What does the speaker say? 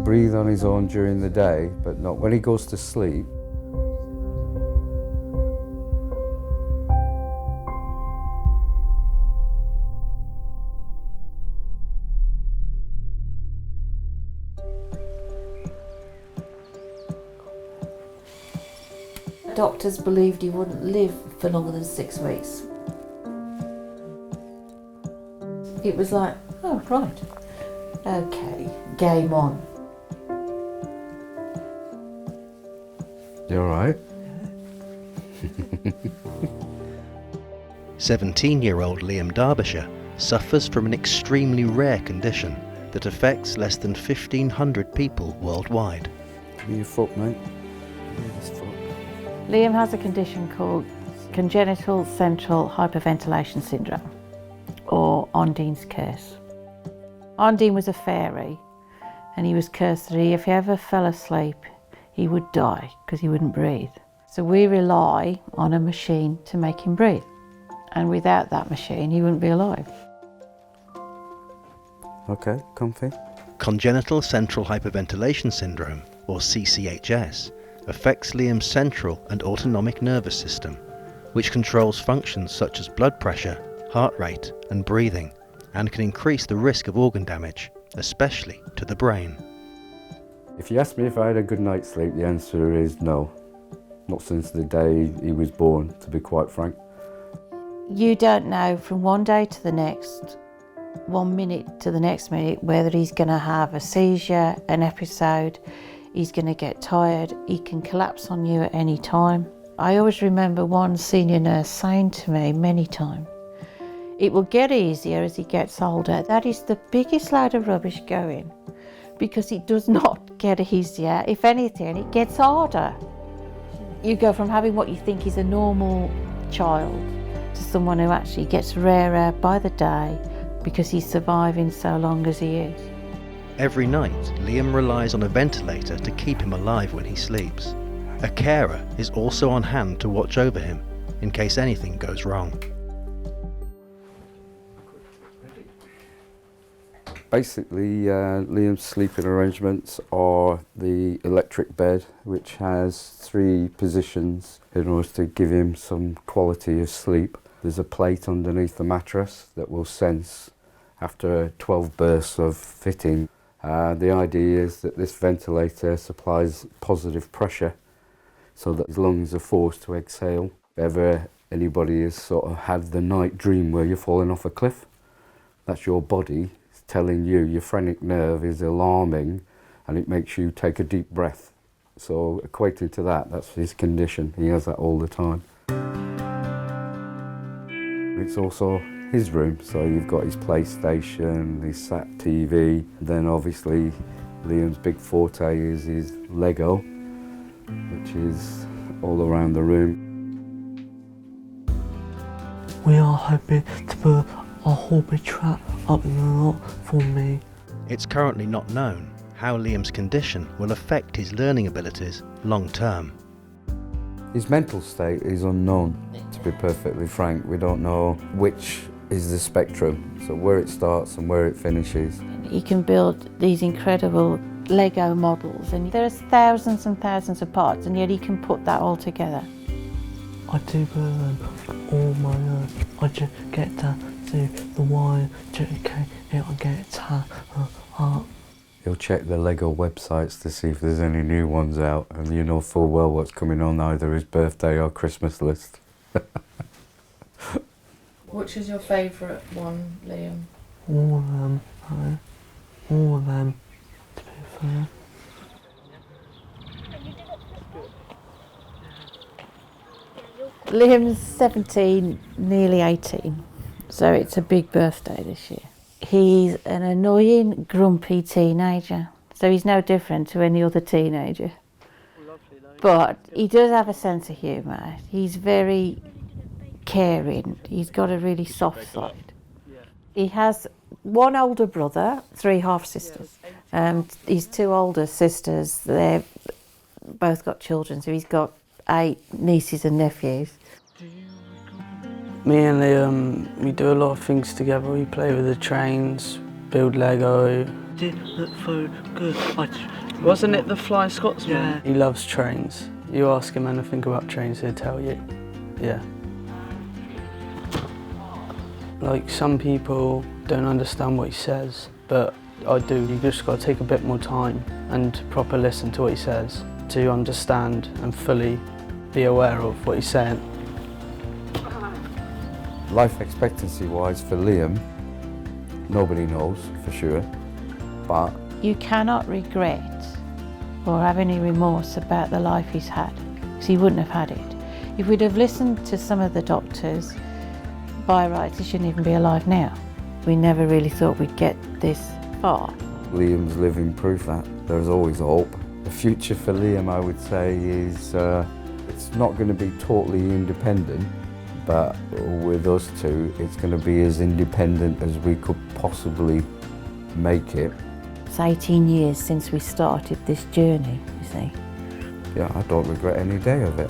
breathe on his own during the day, but not when he goes to sleep. Doctors believed he wouldn't live for longer than 6 weeks. It was like, oh right, okay, game on. You all right? 17-year-old Liam Derbyshire suffers from an extremely rare condition that affects less than 1,500 people worldwide. Give me your foot, mate. Give me this foot. Liam has a condition called Congenital Central Hypoventilation Syndrome, or Ondine's curse. Ondine was a fairy, and he was cursed that if he ever fell asleep, he would die because he wouldn't breathe. So we rely on a machine to make him breathe, and without that machine, he wouldn't be alive. Okay, comfy. Congenital Central Hypoventilation Syndrome, or CCHS, affects Liam's central and autonomic nervous system, which controls functions such as blood pressure, heart rate and breathing, and can increase the risk of organ damage, especially to the brain. If you ask me if I had a good night's sleep, the answer is no. Not since the day he was born, to be quite frank. You don't know from one day to the next, 1 minute to the next minute, whether he's going to have a seizure, an episode, he's going to get tired, he can collapse on you at any time. I always remember one senior nurse saying to me many times, it will get easier as he gets older. That is the biggest load of rubbish going, because it does not get easier. If anything, it gets harder. You go from having what you think is a normal child to someone who actually gets rarer by the day because he's surviving so long as he is. Every night, Liam relies on a ventilator to keep him alive when he sleeps. A carer is also on hand to watch over him in case anything goes wrong. Basically, Liam's sleeping arrangements are the electric bed, which has 3 positions in order to give him some quality of sleep. There's a plate underneath the mattress that will sense after 12 bursts of fitting. The idea is that this ventilator supplies positive pressure so that his lungs are forced to exhale. If ever anybody has sort of had the night dream where you're falling off a cliff, that's your body telling you your phrenic nerve is alarming and it makes you take a deep breath. So equating to that, that's his condition. He has that all the time. It's also his room, so you've got his PlayStation, his sat TV, then obviously Liam's big forte is his Lego, which is all around the room. We are hoping to put a Hobbit trap up in the lot for me. It's currently not known how Liam's condition will affect his learning abilities long term. His mental state is unknown, to be perfectly frank. We don't know which is the spectrum, so where it starts and where it finishes. He can build these incredible Lego models, and there's thousands and thousands of parts, and yet he can put that all together. I do them all my own. I just get to do the wire, okay, I get to art. He'll check the Lego websites to see if there's any new ones out, and you know full well what's coming on either his birthday or Christmas list. Which is your favourite one, Liam? All of them, all of them, to be fair. Liam's 17, nearly 18, so it's a big birthday this year. He's an annoying, grumpy teenager, so he's no different to any other teenager. But he does have a sense of humour. He's very caring. He's got a really soft side. He has one older brother, 3 half-sisters. His 2 older sisters, they've both got children, so he's got 8 nieces and nephews. Me and Liam, we do a lot of things together. We play with the trains, build Lego, did look food good. Wasn't it the Flying Scotsman? Yeah. He loves trains. You ask him anything about trains, he'll tell you. Yeah. Like, some people don't understand what he says, but I do. You just got to take a bit more time and proper listen to what he says to understand and fully be aware of what he's saying. Life expectancy wise for Liam, nobody knows for sure, but You cannot regret or have any remorse about the life he's had, because he wouldn't have had it. If we'd have listened to some of the doctors, by rights he shouldn't even be alive now. We never really thought we'd get this far. Liam's living proof that there's always hope. The future for Liam, I would say, is it's not going to be totally independent, but with us two, it's going to be as independent as we could possibly make it. It's 18 years since we started this journey, you see. Yeah, I don't regret any day of it.